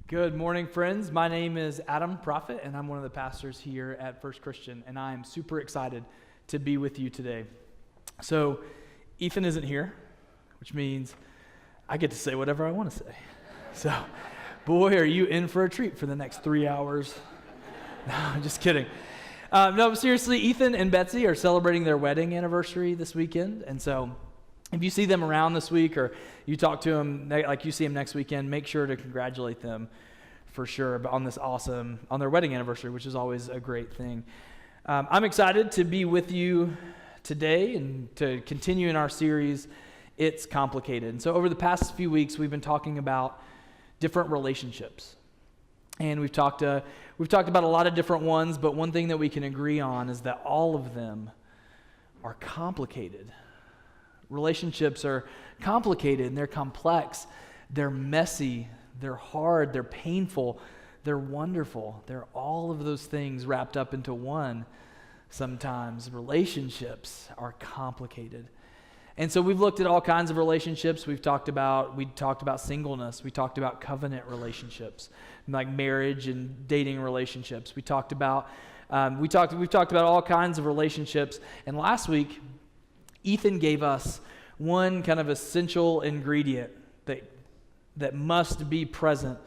Good morning, friends. My name is Adam Proffitt, and I'm one of the pastors here at First Christian, and I am super excited to be with you today. So, Ethan isn't here, which means I get to say whatever I want to say. So, boy, are you in for a treat for the next 3 hours. No, I'm just kidding. No, seriously, Ethan and Betsy are celebrating their wedding anniversary this weekend, and so if you see them around this week or you talk to them like you see them next weekend, make sure to congratulate them for sure on their wedding anniversary, which is always a great thing. I'm excited to be with you today and to continue in our series, It's Complicated. And so over the past few weeks, we've been talking about different relationships. And we've talked about a lot of different ones, but one thing that we can agree on is that all of them are complicated. Relationships are complicated and they're complex, they're messy, they're hard, they're painful, they're wonderful. They're all of those things wrapped up into one sometimes. Relationships are complicated. And so we've looked at all kinds of relationships. We talked about singleness, we talked about covenant relationships, like marriage and dating relationships. We've talked about all kinds of relationships. And last week, Ethan gave us one kind of essential ingredient that must be present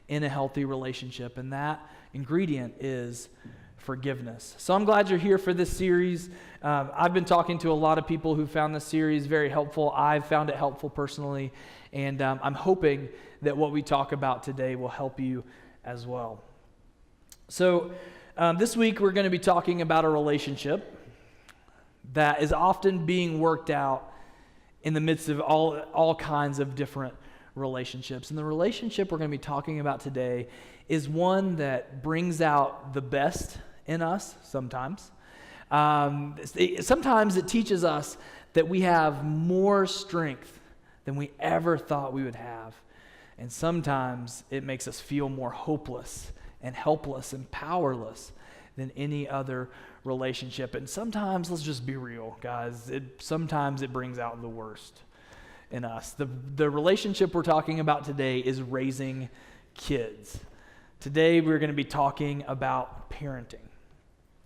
in a healthy relationship, and that ingredient is forgiveness. So I'm glad you're here for this series. I've been talking to a lot of people who found this series very helpful. I've found it helpful personally, and I'm hoping that what we talk about today will help you as well. So this week we're going to be talking about a relationship that is often being worked out in the midst of all kinds of different relationships. And the relationship we're going to be talking about today is one that brings out the best in us sometimes. Sometimes it teaches us that we have more strength than we ever thought we would have. And sometimes it makes us feel more hopeless and helpless and powerless than any other relationship. And sometimes, let's just be real, guys, sometimes it brings out the worst in us. The relationship we're talking about today is raising kids. Today we're going to be talking about parenting.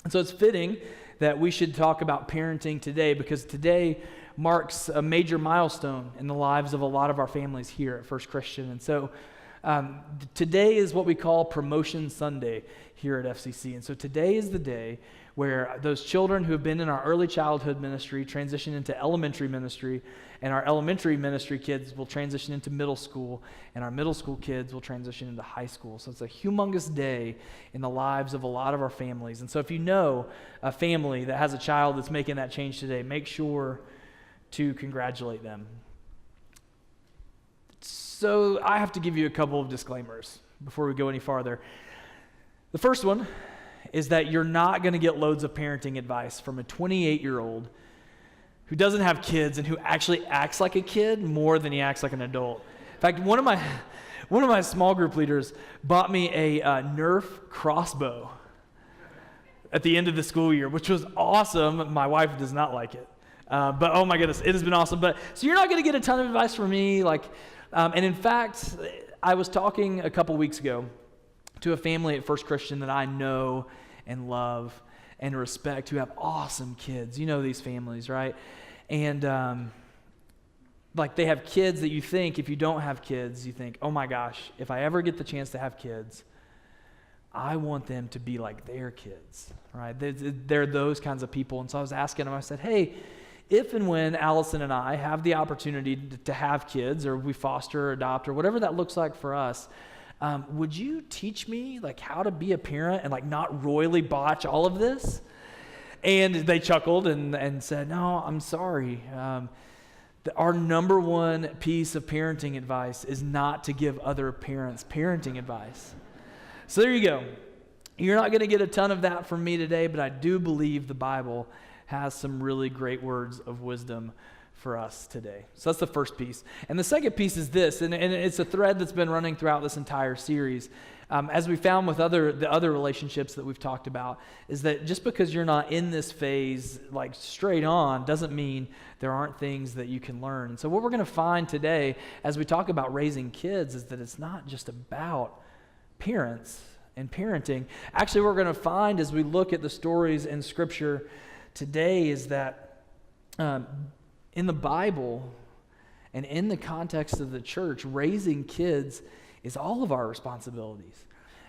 And so it's fitting that we should talk about parenting today, because today marks a major milestone in the lives of a lot of our families here at First Christian. And so today is what we call Promotion Sunday here at FCC. And so today is the day where those children who have been in our early childhood ministry transition into elementary ministry, and our elementary ministry kids will transition into middle school, and our middle school kids will transition into high school. So it's a humongous day in the lives of a lot of our families. And so if you know a family that has a child that's making that change today, make sure to congratulate them. So I have to give you a couple of disclaimers before we go any farther. The first one is that you're not going to get loads of parenting advice from a 28-year-old who doesn't have kids and who actually acts like a kid more than he acts like an adult. In fact, one of my small group leaders bought me a Nerf crossbow at the end of the school year, which was awesome. My wife does not like it. But oh my goodness, it has been awesome. So you're not going to get a ton of advice from me. And in fact, I was talking a couple weeks ago to a family at First Christian that I know and love and respect, who have awesome kids. You know these families, right? And they have kids that you think, if you don't have kids, you think, oh my gosh, if I ever get the chance to have kids, I want them to be like their kids, right? They're those kinds of people. And so I was asking them, I said, hey, if and when Allison and I have the opportunity to have kids, or we foster or adopt or whatever that looks like for us, would you teach me how to be a parent and not royally botch all of this? And they chuckled and said, no, I'm sorry. Our number one piece of parenting advice is not to give other parents parenting advice. So there you go. You're not going to get a ton of that from me today, but I do believe the Bible has some really great words of wisdom for us today. So that's the first piece. And the second piece is this, and it's a thread that's been running throughout this entire series. As we found with the other relationships that we've talked about, is that just because you're not in this phase like straight on doesn't mean there aren't things that you can learn. And so what we're going to find today as we talk about raising kids is that it's not just about parents and parenting. Actually, what we're going to find as we look at the stories in Scripture today is that in the Bible and in the context of the church, raising kids is all of our responsibilities.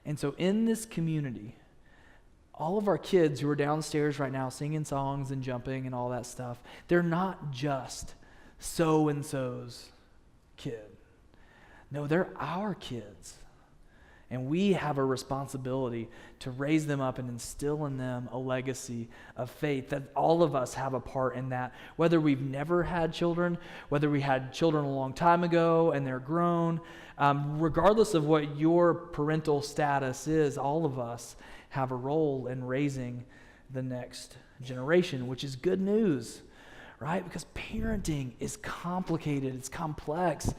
And so in this community, all of our kids who are downstairs right now singing songs and jumping and all that stuff, they're not just so-and-so's kid. No, they're our kids. And we have a responsibility to raise them up and instill in them a legacy of faith, that all of us have a part in that. Whether we've never had children, whether we had children a long time ago and they're grown, regardless of what your parental status is, all of us have a role in raising the next generation, which is good news, right? Because parenting is complicated, it's complex.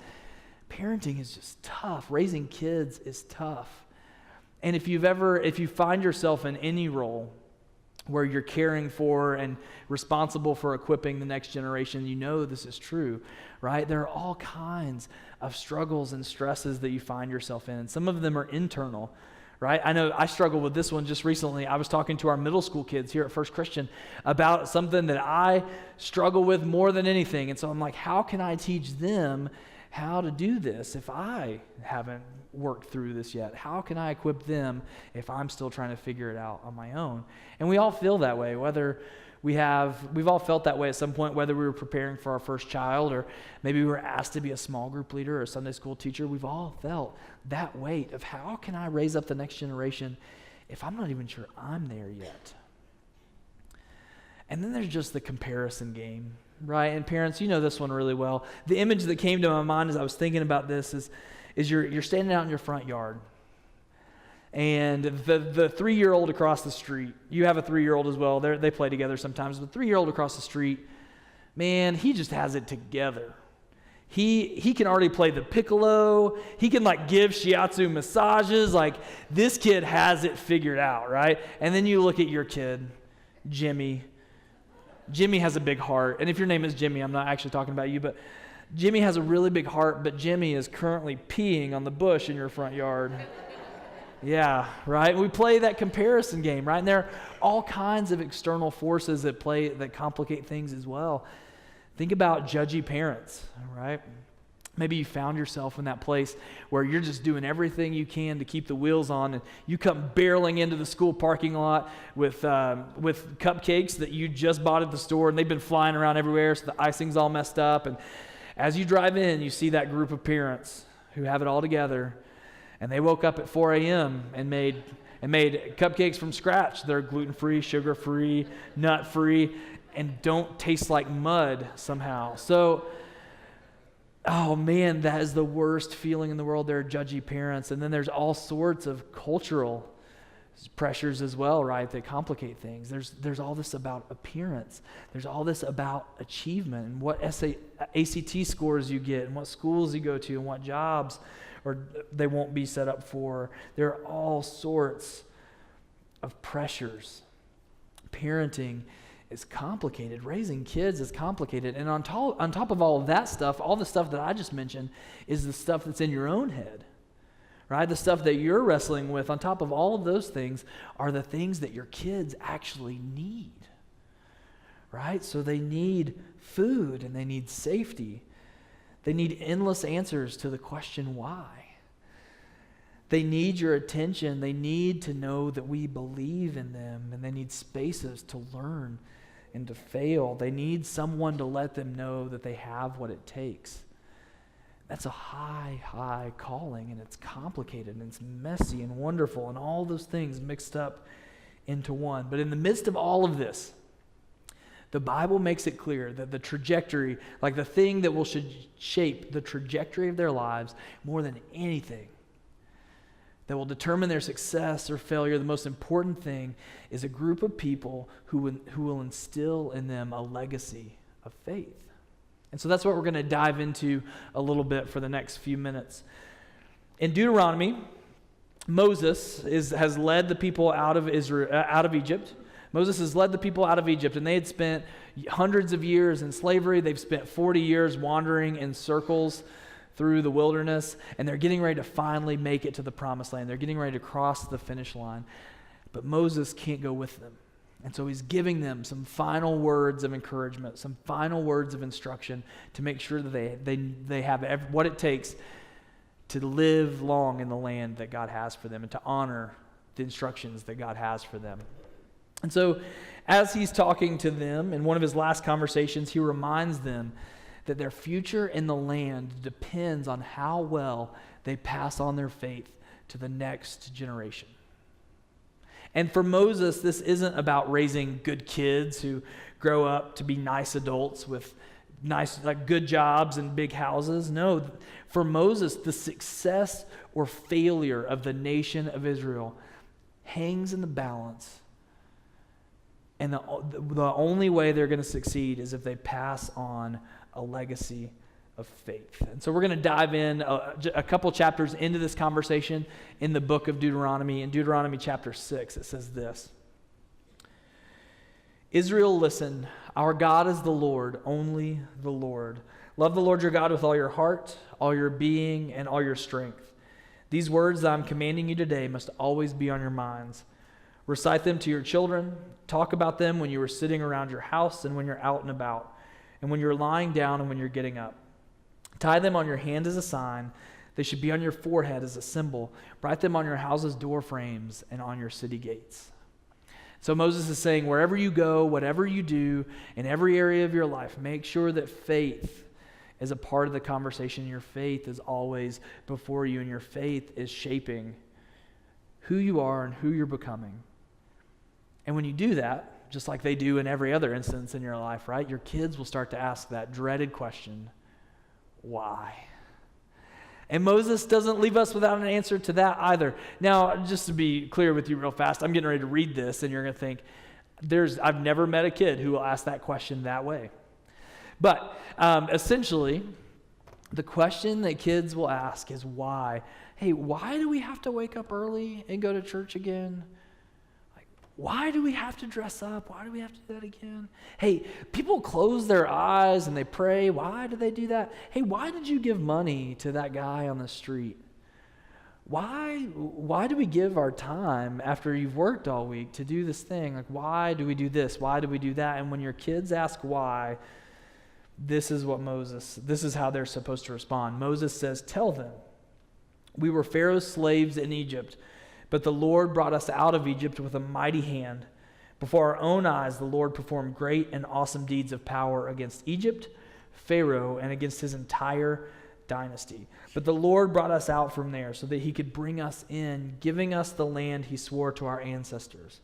Parenting is just tough. Raising kids is tough. And if you find yourself in any role where you're caring for and responsible for equipping the next generation, you know this is true, right? There are all kinds of struggles and stresses that you find yourself in. And some of them are internal, right? I know I struggled with this one just recently. I was talking to our middle school kids here at First Christian about something that I struggle with more than anything. And so I'm like, how can I teach them how to do this if I haven't worked through this yet? How can I equip them if I'm still trying to figure it out on my own? And we all feel that way, we've all felt that way at some point, whether we were preparing for our first child or maybe we were asked to be a small group leader or a Sunday school teacher. We've all felt that weight of how can I raise up the next generation if I'm not even sure I'm there yet? And then there's just the comparison game, right? And parents, you know this one really well. The image that came to my mind as I was thinking about this is you're standing out in your front yard, and the 3-year-old across the street, you have a 3-year-old as well, they play together sometimes, but the 3-year-old across the street, man, he just has it together. He can already play the piccolo, he can like give shiatsu massages, like this kid has it figured out, right? And then you look at your kid, Jimmy has a big heart. And if your name is Jimmy, I'm not actually talking about you, but Jimmy has a really big heart, but Jimmy is currently peeing on the bush in your front yard. Yeah, right? We play that comparison game, right? And there are all kinds of external forces that complicate things as well. Think about judgy parents, right? Maybe you found yourself in that place where you're just doing everything you can to keep the wheels on, and you come barreling into the school parking lot with cupcakes that you just bought at the store, and they've been flying around everywhere, so the icing's all messed up. And as you drive in, you see that group of parents who have it all together, and they woke up at 4 a.m. and made cupcakes from scratch. They're gluten-free, sugar-free, nut-free, and don't taste like mud somehow. So, oh man, that is the worst feeling in the world. There are judgy parents. And then there's all sorts of cultural pressures as well, right, that complicate things. There's all this about appearance. There's all this about achievement and what ACT scores you get and what schools you go to and what jobs or they won't be set up for. There are all sorts of pressures. Parenting is complicated. Raising kids is complicated. And on top of all of that stuff, all the stuff that I just mentioned is the stuff that's in your own head, right? The stuff that you're wrestling with on top of all of those things are the things that your kids actually need, right? So they need food and they need safety. They need endless answers to the question why. They need your attention. They need to know that we believe in them, and they need spaces to learn and to fail. They need someone to let them know that they have what it takes. That's a high, high calling, and it's complicated, and it's messy and wonderful, and all those things mixed up into one. But in the midst of all of this, The Bible makes it clear that the trajectory, like the thing that should shape the trajectory of their lives more than anything, that will determine their success or failure, the most important thing is a group of people who will instill in them a legacy of faith. And so that's what we're going to dive into a little bit for the next few minutes. In Deuteronomy, Moses has led the people out of Egypt. Moses has led the people out of Egypt, and they had spent hundreds of years in slavery. They've spent 40 years wandering in circles through the wilderness, and they're getting ready to finally make it to the promised land. They're getting ready to cross the finish line, but Moses can't go with them. And so he's giving them some final words of encouragement, some final words of instruction to make sure that they have what it takes to live long in the land that God has for them and to honor the instructions that God has for them. And so as he's talking to them in one of his last conversations, he reminds them that their future in the land depends on how well they pass on their faith to the next generation. And for Moses, this isn't about raising good kids who grow up to be nice adults with nice, like good jobs and big houses. No, for Moses, the success or failure of the nation of Israel hangs in the balance. And the only way they're going to succeed is if they pass on a legacy of faith. And so we're going to dive in a couple chapters into this conversation in the book of Deuteronomy. In Deuteronomy chapter 6, it says this: Israel, listen, our God is the Lord, only the Lord. Love the Lord your God with all your heart, all your being, and all your strength. These words that I'm commanding you today must always be on your minds. Recite them to your children. Talk about them when you are sitting around your house and when you're out and about, and when you're lying down and when you're getting up. Tie them on your hand as a sign. They should be on your forehead as a symbol. Write them on your house's door frames and on your city gates. So Moses is saying, wherever you go, whatever you do, in every area of your life, make sure that faith is a part of the conversation. Your faith is always before you, and your faith is shaping who you are and who you're becoming. And when you do that, just like they do in every other instance in your life, right, your kids will start to ask that dreaded question, why? And Moses doesn't leave us without an answer to that either. Now, just to be clear with you real fast, I'm getting ready to read this, and you're going to think, I've never met a kid who will ask that question that way. But essentially, the question that kids will ask is why? Hey, why do we have to wake up early and go to church again? Why do we have to dress up? Why do we have to do that again? Hey, people close their eyes and they pray. Why do they do that? Hey, why did you give money to that guy on the street? Why do we give our time after you've worked all week to do this thing? Like, why do we do this? Why do we do that? And when your kids ask why, this is how they're supposed to respond. Moses says, tell them, we were Pharaoh's slaves in Egypt, but the Lord brought us out of Egypt with a mighty hand. Before our own eyes, the Lord performed great and awesome deeds of power against Egypt, Pharaoh, and against his entire dynasty. But the Lord brought us out from there so that he could bring us in, giving us the land he swore to our ancestors.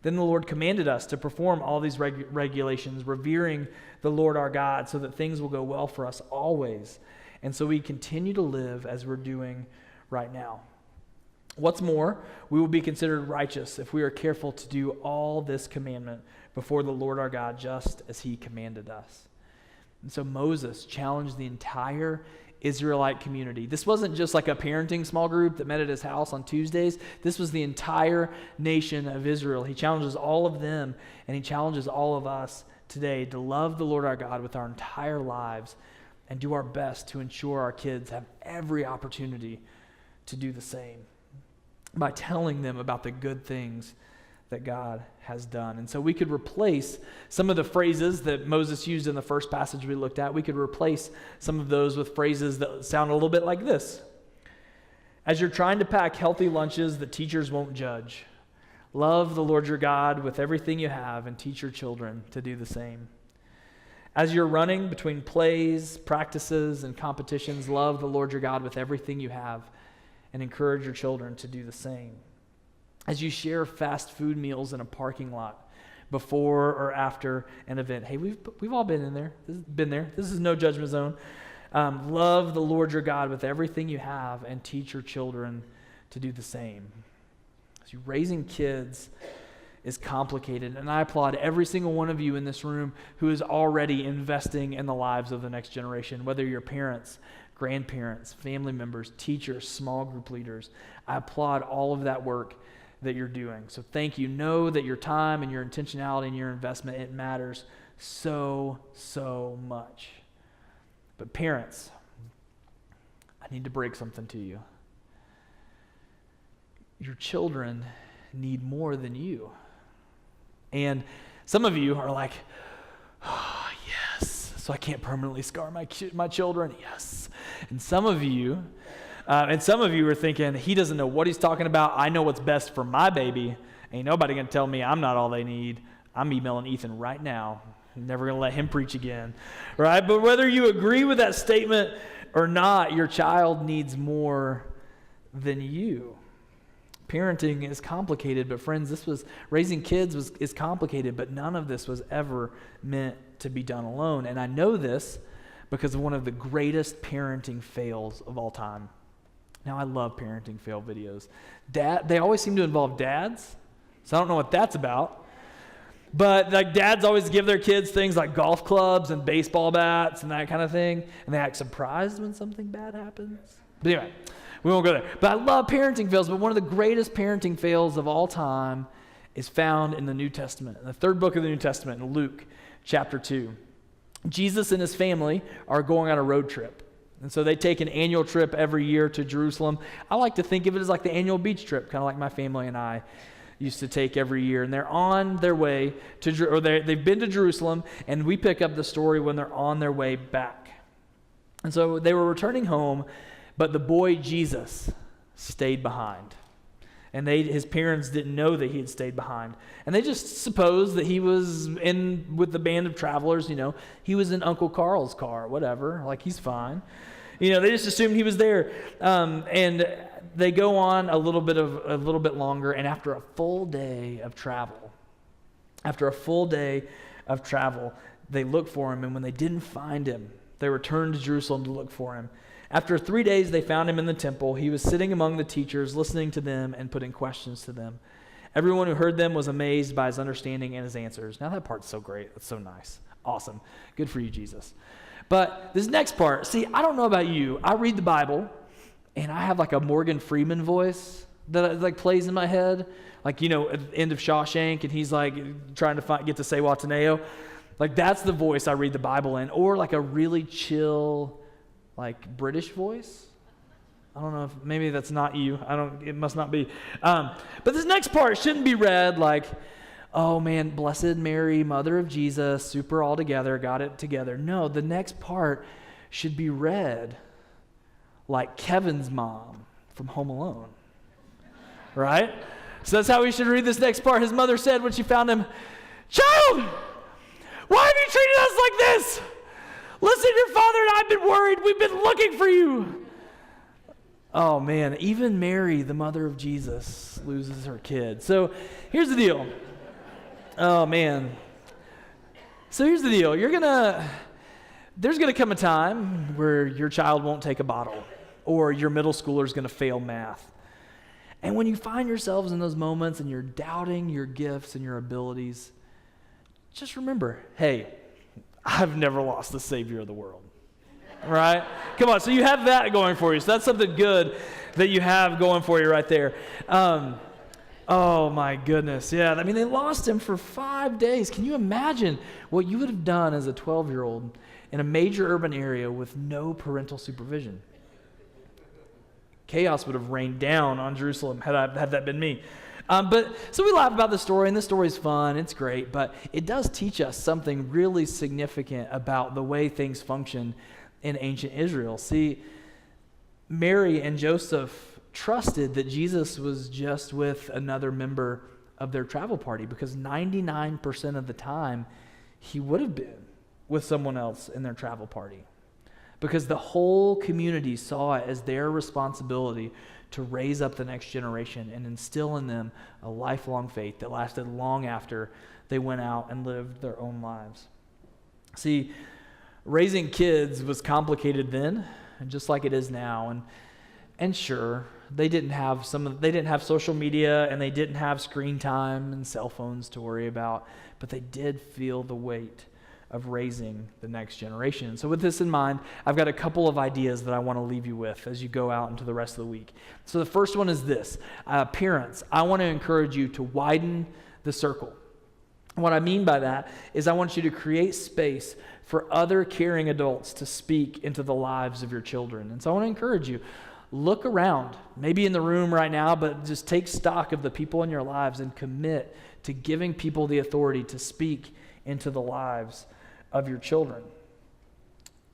Then the Lord commanded us to perform all these regulations, revering the Lord our God, so that things will go well for us always. And so we continue to live as we're doing right now. What's more, we will be considered righteous if we are careful to do all this commandment before the Lord our God, just as he commanded us. And so Moses challenged the entire Israelite community. This wasn't just like a parenting small group that met at his house on Tuesdays. This was the entire nation of Israel. He challenges all of them, and he challenges all of us today to love the Lord our God with our entire lives and do our best to ensure our kids have every opportunity to do the same, by telling them about the good things that God has done. And so we could replace some of the phrases that Moses used in the first passage we looked at. We could replace some of those with phrases that sound a little bit like this. As you're trying to pack healthy lunches that teachers won't judge, love the Lord your God with everything you have and teach your children to do the same. As you're running between plays, practices, and competitions, love the Lord your God with everything you have and encourage your children to do the same. As you share fast food meals in a parking lot, before or after an event. Hey, we've all been in there. This is no judgment zone. Love the Lord your God with everything you have and teach your children to do the same. So raising kids is complicated, and I applaud every single one of you in this room who is already investing in the lives of the next generation, whether you're parents, grandparents, family members, teachers, small group leaders. I applaud all of that work that you're doing. So thank you. Know that your time and your intentionality and your investment, it matters so, so much. But parents, I need to break something to you. Your children need more than you. And some of you are like, oh, yes, so I can't permanently scar my children. Yes. And some of you are thinking, he doesn't know what he's talking about. I know what's best for my baby. Ain't nobody going to tell me I'm not all they need. I'm emailing Ethan right now. I'm never going to let him preach again. Right? But whether you agree with that statement or not, your child needs more than you. Parenting is complicated, but friends, raising kids is complicated, but none of this was ever meant to be done alone. And I know this because of one of the greatest parenting fails of all time. Now, I love parenting fail videos. They always seem to involve dads, so I don't know what that's about. But like dads always give their kids things like golf clubs and baseball bats and that kind of thing, and they act surprised when something bad happens. But anyway, we won't go there. But I love parenting fails, but one of the greatest parenting fails of all time is found in the New Testament, in the third book of the New Testament, in Luke chapter 2. Jesus and his family are going on a road trip. And so they take an annual trip every year to Jerusalem. I like to think of it as like the annual beach trip, kind of like my family and I used to take every year. And they're on their way to, they've been to Jerusalem, and we pick up the story when they're on their way back. And so they were returning home, but the boy Jesus stayed behind. And his parents didn't know that he had stayed behind. And they just supposed that he was in with the band of travelers, He was in Uncle Carl's car, whatever, like he's fine. They just assumed he was there. And they go on a little bit longer, and after a full day of travel, they look for him, and when they didn't find him, they returned to Jerusalem to look for him. After 3 days, they found him in the temple. He was sitting among the teachers, listening to them and putting questions to them. Everyone who heard them was amazed by his understanding and his answers. Now that part's so great. That's so nice. Awesome. Good for you, Jesus. But this next part, see, I don't know about you. I read the Bible, and I have like a Morgan Freeman voice that like plays in my head. Like, at the end of Shawshank, and he's like trying to get to say Wataneo. Like that's the voice I read the Bible in. Or like a really chill, like British voice. I don't know if maybe that's not you. It must not be. But this next part shouldn't be read like, oh man, Blessed Mary, Mother of Jesus, super all together, got it together. No, the next part should be read like Kevin's mom from Home Alone. Right? So that's how we should read this next part. His mother said when she found him, "Child, why have you treated us like this? Listen, your father and I have been worried. We've been looking for you." Oh man, even Mary, the mother of Jesus, loses her kid. So here's the deal. Oh man. So here's the deal. There's gonna come a time where your child won't take a bottle, or your middle schooler is gonna fail math. And when you find yourselves in those moments and you're doubting your gifts and your abilities, just remember, hey, I've never lost the Savior of the world. Right? Come on, so you have that going for you. So that's something good that you have going for you right there. Oh my goodness. Yeah, I mean, they lost him for 5 days. Can you imagine what you would have done as a 12-year-old in a major urban area with no parental supervision? Chaos would have rained down on Jerusalem had that been me. So we laugh about the story, and this story is fun, it's great, but it does teach us something really significant about the way things function in ancient Israel. See, Mary and Joseph trusted that Jesus was just with another member of their travel party, because 99% of the time he would have been with someone else in their travel party. because the whole community saw it as their responsibility to raise up the next generation and instill in them a lifelong faith that lasted long after they went out and lived their own lives. See, raising kids was complicated then, and just like it is now. And sure, they didn't have social media, and they didn't have screen time and cell phones to worry about, but they did feel the weight of raising the next generation. So with this in mind, I've got a couple of ideas that I want to leave you with as you go out into the rest of the week. So the first one is this. Parents, I want to encourage you to widen the circle. What I mean by that is I want you to create space for other caring adults to speak into the lives of your children. And so I want to encourage you, look around, maybe in the room right now, but just take stock of the people in your lives and commit to giving people the authority to speak into the lives of your children.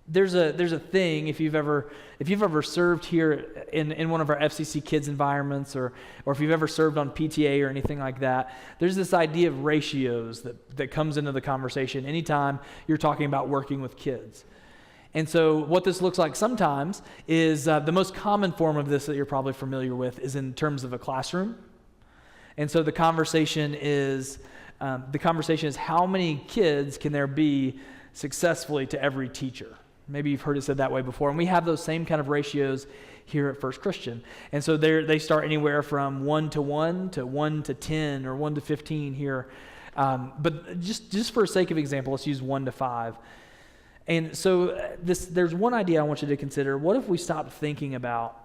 There's a thing, if you've ever served here in one of our FCC kids environments, or if you've ever served on PTA or anything like that, there's this idea of ratios that comes into the conversation anytime you're talking about working with kids. And so what this looks like sometimes is the most common form of this that you're probably familiar with is in terms of a classroom. And so the conversation is how many kids can there be successfully to every teacher? Maybe you've heard it said that way before. And we have those same kind of ratios here at First Christian. And so they start anywhere from 1 to 1 to 1 to 10 or 1 to 15 here. But just for sake of example, let's use 1 to 5. And so there's one idea I want you to consider. What if we stopped thinking about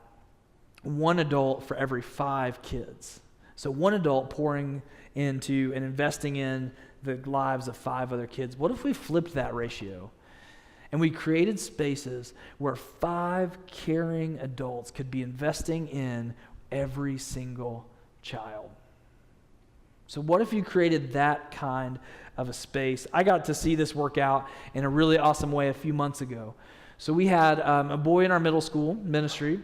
one adult for every 5 kids? So one adult pouring into and investing in the lives of 5 other kids. What if we flipped that ratio and we created spaces where 5 caring adults could be investing in every single child? So what if you created that kind of a space? I got to see this work out in a really awesome way a few months ago. So we had a boy in our middle school ministry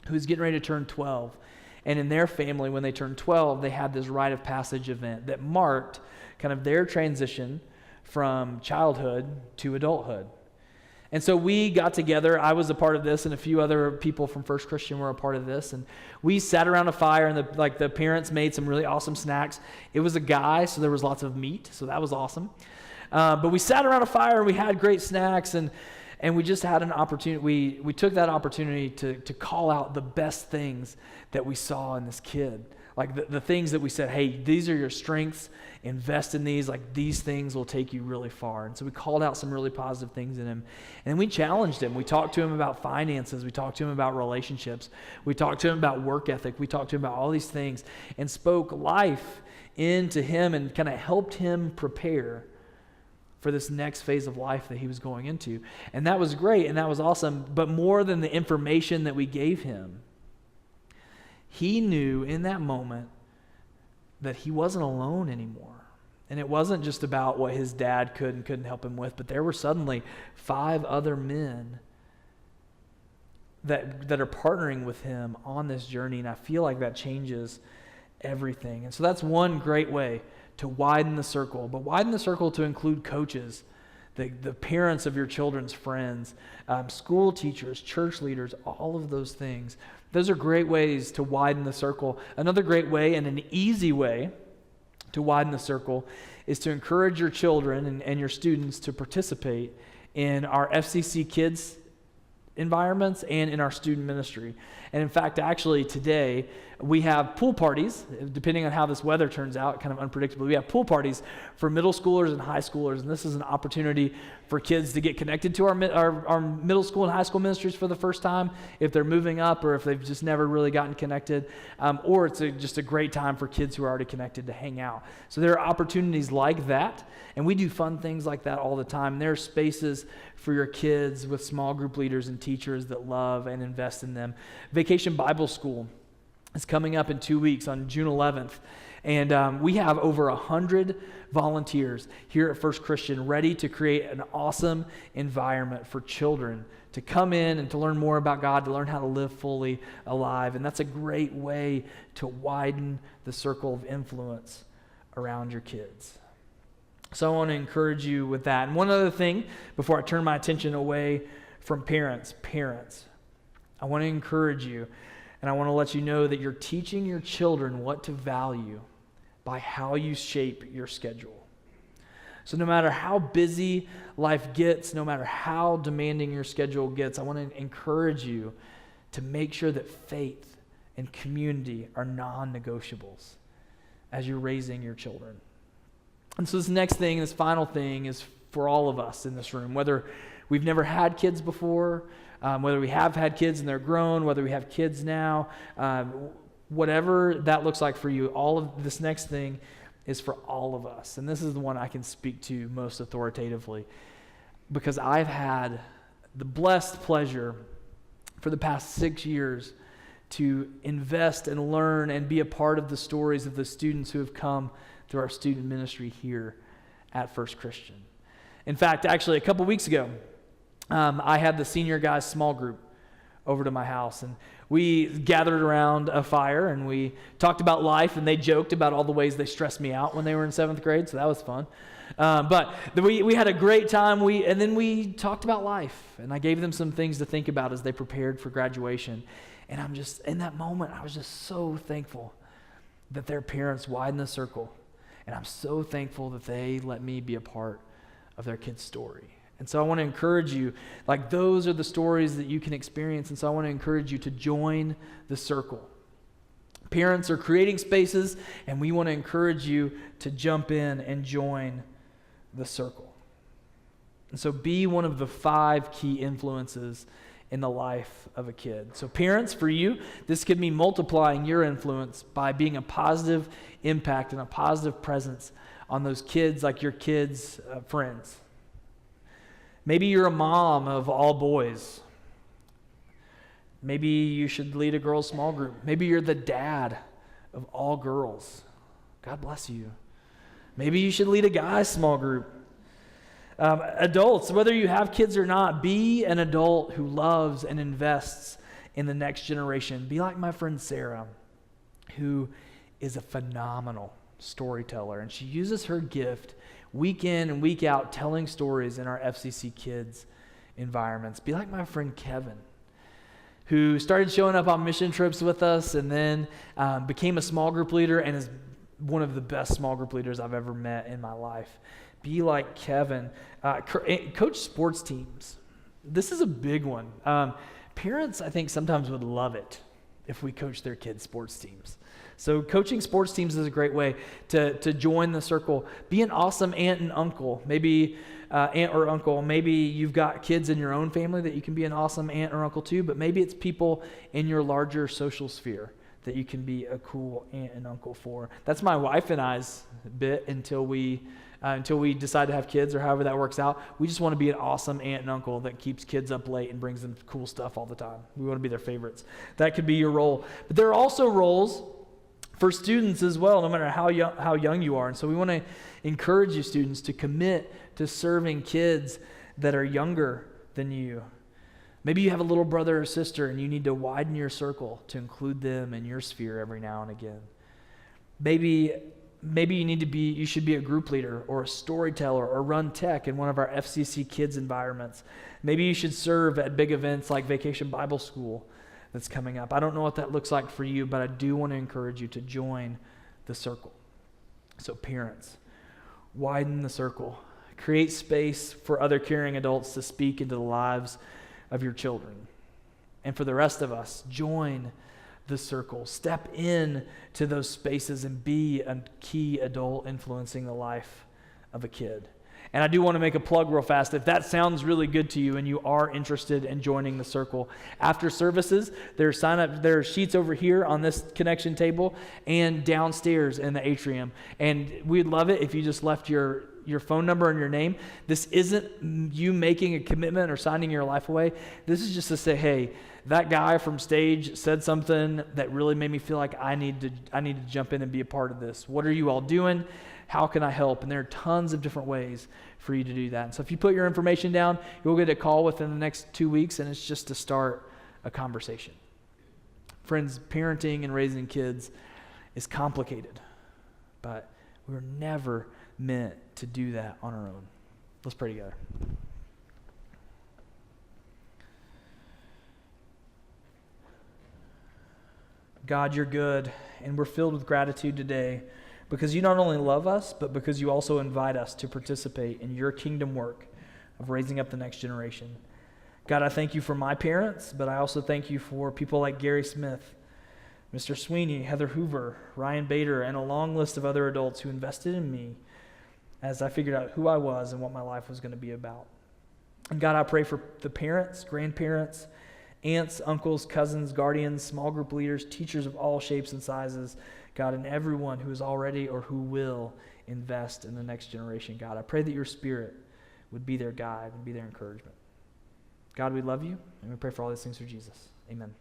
who's getting ready to turn 12. And in their family, when they turned 12, they had this rite of passage event that marked kind of their transition from childhood to adulthood. And so we got together. I was a part of this, and a few other people from First Christian were a part of this. And we sat around a fire, and the parents made some really awesome snacks. It was a guy, so there was lots of meat, so that was awesome. But we sat around a fire, and we had great snacks, and we just had an opportunity. We took that opportunity to call out the best things that we saw in this kid. Like the things that we said, hey, these are your strengths, invest in these, like these things will take you really far. And so we called out some really positive things in him. And then we challenged him. We talked to him about finances. We talked to him about relationships. We talked to him about work ethic. We talked to him about all these things and spoke life into him and kind of helped him prepare for this next phase of life that he was going into. And that was great and that was awesome. But more than the information that we gave him, he knew in that moment that he wasn't alone anymore. And it wasn't just about what his dad could and couldn't help him with, but there were suddenly 5 other men that are partnering with him on this journey. And I feel like that changes everything. And so that's one great way to widen the circle, but widen the circle to include coaches, the parents of your children's friends, school teachers, church leaders, all of those things. Those are great ways to widen the circle. Another great way and an easy way to widen the circle is to encourage your children and your students to participate in our FCC Kids environments and in our student ministry. And in fact, actually today, we have pool parties, depending on how this weather turns out, kind of unpredictable. We have pool parties for middle schoolers and high schoolers, and this is an opportunity for kids to get connected to our middle school and high school ministries for the first time, if they're moving up or if they've just never really gotten connected, or it's just a great time for kids who are already connected to hang out. So there are opportunities like that, and we do fun things like that all the time. There are spaces for your kids with small group leaders and teachers that love and invest in them. Vacation Bible School is coming up in 2 weeks on June 11th. And we have over 100 volunteers here at First Christian ready to create an awesome environment for children to come in and to learn more about God, to learn how to live fully alive. And that's a great way to widen the circle of influence around your kids. So I want to encourage you with that. And one other thing before I turn my attention away from parents, I want to encourage you, and I want to let you know that you're teaching your children what to value by how you shape your schedule. So no matter how busy life gets, no matter how demanding your schedule gets, I want to encourage you to make sure that faith and community are non-negotiables as you're raising your children. And so this final thing is for all of us in this room, whether we've never had kids before, whether we have had kids and they're grown, whether we have kids now, whatever that looks like for you, all of this next thing is for all of us. And this is the one I can speak to most authoritatively because I've had the blessed pleasure for the past 6 years to invest and learn and be a part of the stories of the students who have come through our student ministry here at First Christian. In fact, actually a couple weeks ago, I had the senior guys small group over to my house, and we gathered around a fire and we talked about life, and they joked about all the ways they stressed me out when they were in 7th grade, so that was fun. But we had a great time, and then we talked about life, and I gave them some things to think about as they prepared for graduation. And I'm just, in that moment, I was just so thankful that their parents widened the circle, and I'm so thankful that they let me be a part of their kid's story. And so I want to encourage you, like those are the stories that you can experience, and so I want to encourage you to join the circle. Parents are creating spaces, and we want to encourage you to jump in and join the circle. And so be one of the 5 key influences in the life of a kid. So parents, for you, this could mean multiplying your influence by being a positive impact and a positive presence on those kids, like your kids' friends. Maybe you're a mom of all boys. Maybe you should lead a girls' small group. Maybe you're the dad of all girls. God bless you. Maybe you should lead a guys' small group. Adults, whether you have kids or not, be an adult who loves and invests in the next generation. Be like my friend Sarah, who is a phenomenal storyteller, and she uses her gift week in and week out telling stories in our FCC Kids environments. Be like my friend Kevin, who started showing up on mission trips with us and then became a small group leader and is one of the best small group leaders I've ever met in my life. Be like Kevin. Coach sports teams. This is a big one. Parents, I think, sometimes would love it if we coach their kids' sports teams. So coaching sports teams is a great way to join the circle. Be an awesome aunt and uncle. Maybe aunt or uncle. Maybe you've got kids in your own family that you can be an awesome aunt or uncle to, but maybe it's people in your larger social sphere that you can be a cool aunt and uncle for. That's my wife and I's bit until we decide to have kids or however that works out. We just want to be an awesome aunt and uncle that keeps kids up late and brings them cool stuff all the time. We want to be their favorites. That could be your role. But there are also roles for students as well, no matter how young you are. And so we want to encourage you students to commit to serving kids that are younger than you. Maybe you have a little brother or sister and you need to widen your circle to include them in your sphere every now and again. Maybe you should be a group leader or a storyteller or run tech in one of our FCC Kids environments. Maybe you should serve at big events like Vacation Bible School that's coming up. I don't know what that looks like for you, but I do want to encourage you to join the circle. So parents, widen the circle. Create space for other caring adults to speak into the lives of your children. And for the rest of us, join the circle. Step in to those spaces and be a key adult influencing the life of a kid. And I do want to make a plug real fast. If that sounds really good to you and you are interested in joining the circle, after services, there are sheets over here on this connection table and downstairs in the atrium. And we'd love it if you just left your phone number and your name. This isn't you making a commitment or signing your life away. This is just to say, hey, that guy from stage said something that really made me feel like I need to jump in and be a part of this. What are you all doing? How can I help? And there are tons of different ways for you to do that. And so if you put your information down, you'll get a call within the next 2 weeks, and it's just to start a conversation. Friends, parenting and raising kids is complicated, but we're never meant to do that on our own. Let's pray together. God, you're good, and we're filled with gratitude today because you not only love us, but because you also invite us to participate in your kingdom work of raising up the next generation. God, I thank you for my parents, but I also thank you for people like Gary Smith, Mr. Sweeney, Heather Hoover, Ryan Bader, and a long list of other adults who invested in me as I figured out who I was and what my life was going to be about. And God, I pray for the parents, grandparents, aunts, uncles, cousins, guardians, small group leaders, teachers of all shapes and sizes, God, and everyone who is already or who will invest in the next generation. God, I pray that your Spirit would be their guide and be their encouragement. God, we love you, and we pray for all these things through Jesus. Amen.